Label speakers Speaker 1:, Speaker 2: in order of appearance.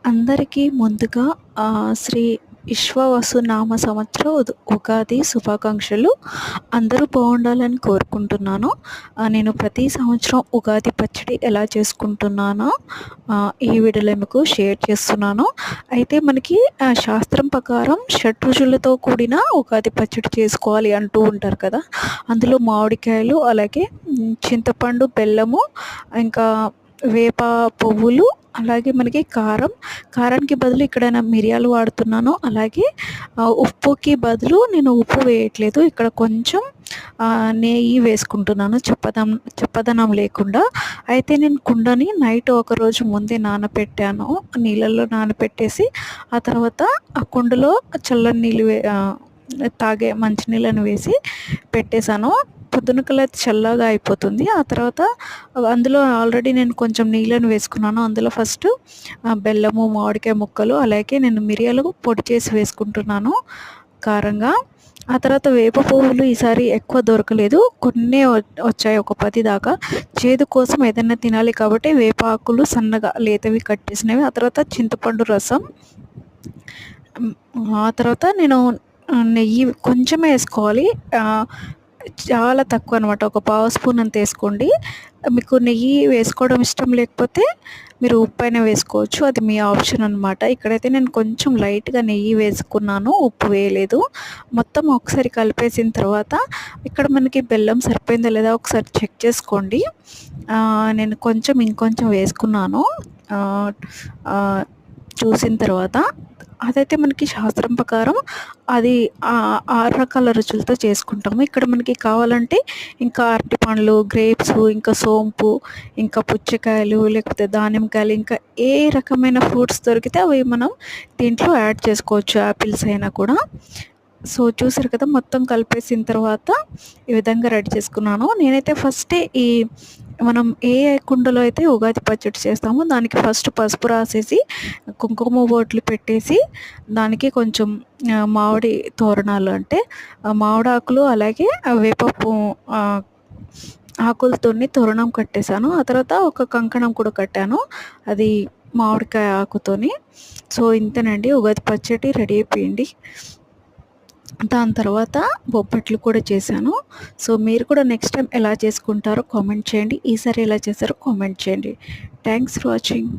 Speaker 1: అందరికీ ముందుగా శ్రీ విశ్వావసు నామ సంవత్సర ఉగాది శుభాకాంక్షలు. అందరూ బాగుండాలని కోరుకుంటున్నాను. నేను ప్రతి సంవత్సరం ఉగాది పచ్చడి ఎలా చేసుకుంటున్నానో ఈ వీడియోలో మీకు షేర్ చేస్తున్నాను. అయితే మనకి శాస్త్రం ప్రకారం షడ్రుచులతో కూడిన ఉగాది పచ్చడి చేసుకోవాలి అంటూ ఉంటారు కదా. అందులో మామిడికాయలు, అలాగే చింతపండు, బెల్లము, ఇంకా వేప పువ్వులు, అలాగే మనకి కారానికి బదులు ఇక్కడ నేను మిరియాలు వాడుతున్నాను. అలాగే ఉప్పుకి బదులు నేను ఉప్పు వేయట్లేదు, ఇక్కడ కొంచెం నెయ్యి వేసుకుంటున్నాను చప్పదనం లేకుండా. అయితే నేను కుండని నైట్ ఒకరోజు ముందే నానబెట్టాను, నీళ్ళల్లో నానబెట్టేసి ఆ తర్వాత ఆ కుండలో చల్లని నీళ్ళు తాగే మంచినీళ్ళని వేసి పెట్టేశాను. పొద్దునకల్లా చల్లగా అయిపోతుంది. ఆ తర్వాత అందులో ఆల్రెడీ నేను కొంచెం నీళ్ళను వేసుకున్నాను. అందులో ఫస్ట్ బెల్లము, మామిడికాయ ముక్కలు, అలాగే నేను మిరియాలు పొడి చేసి వేసుకుంటున్నాను కారంగా. ఆ తర్వాత వేప పువ్వులు ఈసారి ఎక్కువ దొరకలేదు, కొన్ని వచ్చాయి, ఒక 10 దాకా. చేదు కోసం ఏదైనా తినాలి కాబట్టి వేప ఆకులు సన్నగా లేతవి కట్ చేసినవి. ఆ తర్వాత చింతపండు రసం, ఆ తర్వాత నేను నెయ్యి కొంచెమే వేసుకోవాలి, చాలా తక్కువ అనమాట, ఒక పావు స్పూన్ అంత వేసుకోండి. మీకు నెయ్యి వేసుకోవడం ఇష్టం లేకపోతే మీరు ఉప్పు అయినా వేసుకోవచ్చు, అది మీ ఆప్షన్ అనమాట. ఇక్కడైతే నేను కొంచెం లైట్గా నెయ్యి వేసుకున్నాను, ఉప్పు వేయలేదు. మొత్తం ఒకసారి కలిపేసిన తర్వాత ఇక్కడ మనకి బెల్లం సరిపోయిందా లేదా ఒకసారి చెక్ చేసుకోండి. నేను ఇంకొంచెం వేసుకున్నాను చూసిన తర్వాత. అదైతే మనకి శాస్త్రం ప్రకారం అది 6 రకాల రుచులతో చేసుకుంటాము. ఇక్కడ మనకి కావాలంటే ఇంకా అరటిపండ్లు, గ్రేప్స్, ఇంకా సోంపు, ఇంకా పుచ్చకాయలు, లేకపోతే దానిమ్మకాయలు, ఇంకా ఏ రకమైన ఫ్రూట్స్ దొరికితే అవి మనం దీంట్లో యాడ్ చేసుకోవచ్చు, యాపిల్స్ అయినా కూడా. సో చూసారు కదా, మొత్తం కలిపేసిన తర్వాత ఈ విధంగా రెడీ చేసుకున్నాను. నేనైతే ఫస్టే మనం ఏ కుండలో అయితే ఉగాది పచ్చడి చేస్తామో దానికి ఫస్ట్ పసుపు రాసేసి కుంకుమ బొట్లు పెట్టేసి దానికి కొంచెం మామిడి తోరణాలు, అంటే మామిడి ఆకులు, అలాగే వేప ఆకులతోని తోరణం కట్టేశాను. ఆ తర్వాత ఒక కంకణం కూడా కట్టాను, అది మామిడికాయ ఆకుతోని. సో ఇంతేనండి, ఉగాది పచ్చడి రెడీ అయిపోయింది. దాని తర్వాత బొబ్బట్లు కూడా చేశాను. సో మీరు కూడా నెక్స్ట్ టైం ఎలా చేసుకుంటారో కామెంట్ చేయండి, ఈసారి ఎలా చేశారో కామెంట్ చేయండి. Thanks for watching.